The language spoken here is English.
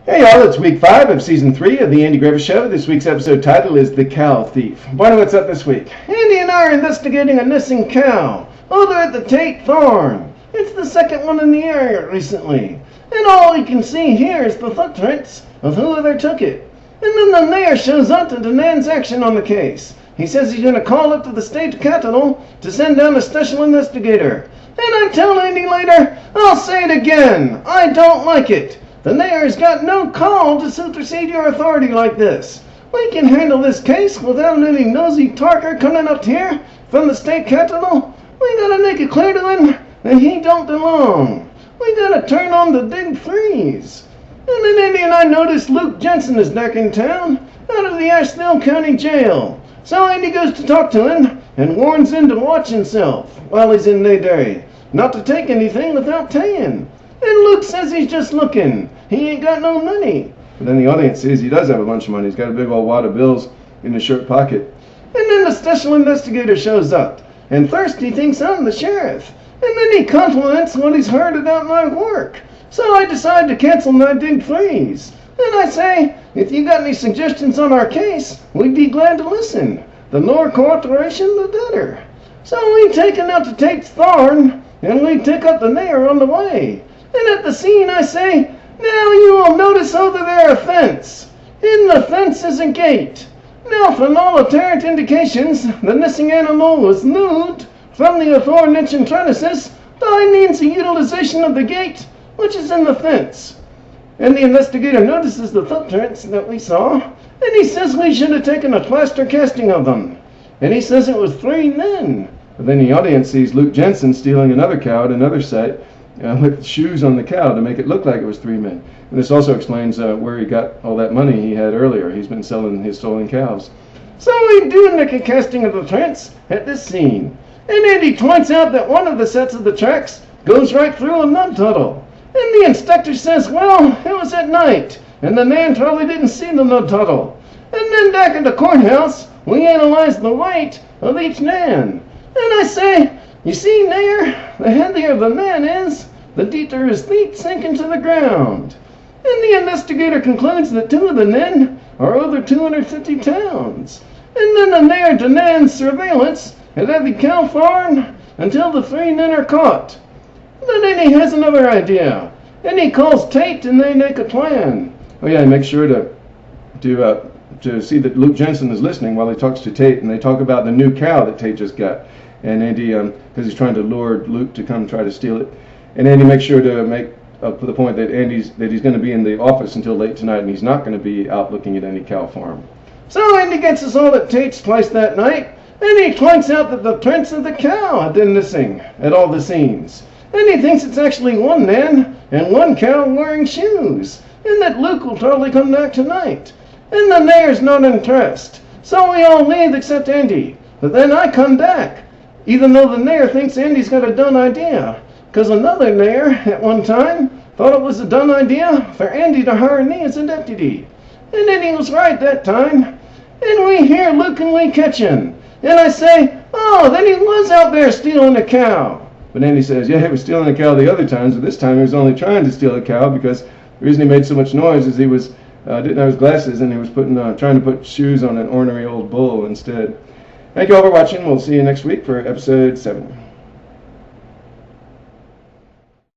Hey y'all, it's week 5 of season 3 of the Andy Griffith Show. This week's episode title is The Cow Thief. Wonder what's up this week. Andy and I are investigating a missing cow over at the Tate farm. It's the second one in the area recently. And all we can see here is the footprints of whoever took it. And then the mayor shows up to demand action on the case. He says he's going to call up to the state capitol to send down a special investigator. And I tell Andy later, I'll say it again, I don't like it. The mayor's got no call to supersede your authority like this. We can handle this case without any nosy talker coming up here from the state capitol. We gotta make it clear to him that he don't belong. We gotta turn on the big freeze. And then Andy and I noticed Luke Jensen is back in town, out of the Asheville County Jail. So Andy goes to talk to him and warns him to watch himself while he's in Mayday, not to take anything without paying. And Luke says he's just looking. He ain't got no money. But then the audience sees he does have a bunch of money. He's got a big old wad of bills in his shirt pocket. And then the special investigator shows up. And first he thinks I'm the sheriff. And then he compliments what he's heard about my work. So I decide to cancel my big freeze. And I say, if you got any suggestions on our case, we'd be glad to listen. The more cooperation, the better. So we take him out to Tate's farm, and we pick up the mayor on the way. And at the scene I say, now you will notice over there a fence. In the fence is a gate. Now from all apparent indications, the missing animal was moved from the aforementioned premises by means of utilization of the gate, which is in the fence. And the investigator notices the footprints that we saw, and he says we should have taken a plaster casting of them. And he says it was 3 men. But then the audience sees Luke Jensen stealing another cow at another site, with shoes on the cow to make it look like it was 3 men. And this also explains where he got all that money he had earlier. He's been selling his stolen cows. So we do make a casting of the prints at this scene. And Andy points out that one of the sets of the tracks goes right through a mud puddle. And the inspector says, well, it was at night, and the man probably didn't see the mud puddle. And then back at the courthouse, we analyze the weight of each man. And I say, you see, Mayor, the heavier the man is, the deeper his feet sink into the ground. And the investigator concludes that 2 of the men are over 250 pounds. And then the mayor demands surveillance at every cow farm until the 3 men are caught. But then he has another idea, and he calls Tate and they make a plan. Oh yeah, make sure to see that Luke Jensen is listening while he talks to Tate, and they talk about the new cow that Tate just got. And Andy, because he's trying to lure Luke to come try to steal it, and Andy makes sure to make up for the point that he's going to be in the office until late tonight, and he's not going to be out looking at any cow farm. So Andy gets us all at Tate's place that night, and he points out that the prints of the cow have been missing at all the scenes. And he thinks it's actually 1 man and 1 cow wearing shoes, and that Luke will probably come back tonight. And the mayor's not impressed, so we all leave except Andy. But then I come back, even though the mayor thinks Andy's got a done idea, because another mayor at one time thought it was a done idea for Andy to hire me as a deputy. And then he was right that time. And we hear Luke and we catch him. And I say, oh, then he was out there stealing a cow. But Andy says, yeah, he was stealing a cow the other times, but this time he was only trying to steal a cow because the reason he made so much noise is he was didn't have his glasses, and he was trying to put shoes on an ornery old bull instead. Thank you all for watching. We'll see you next week for episode 7.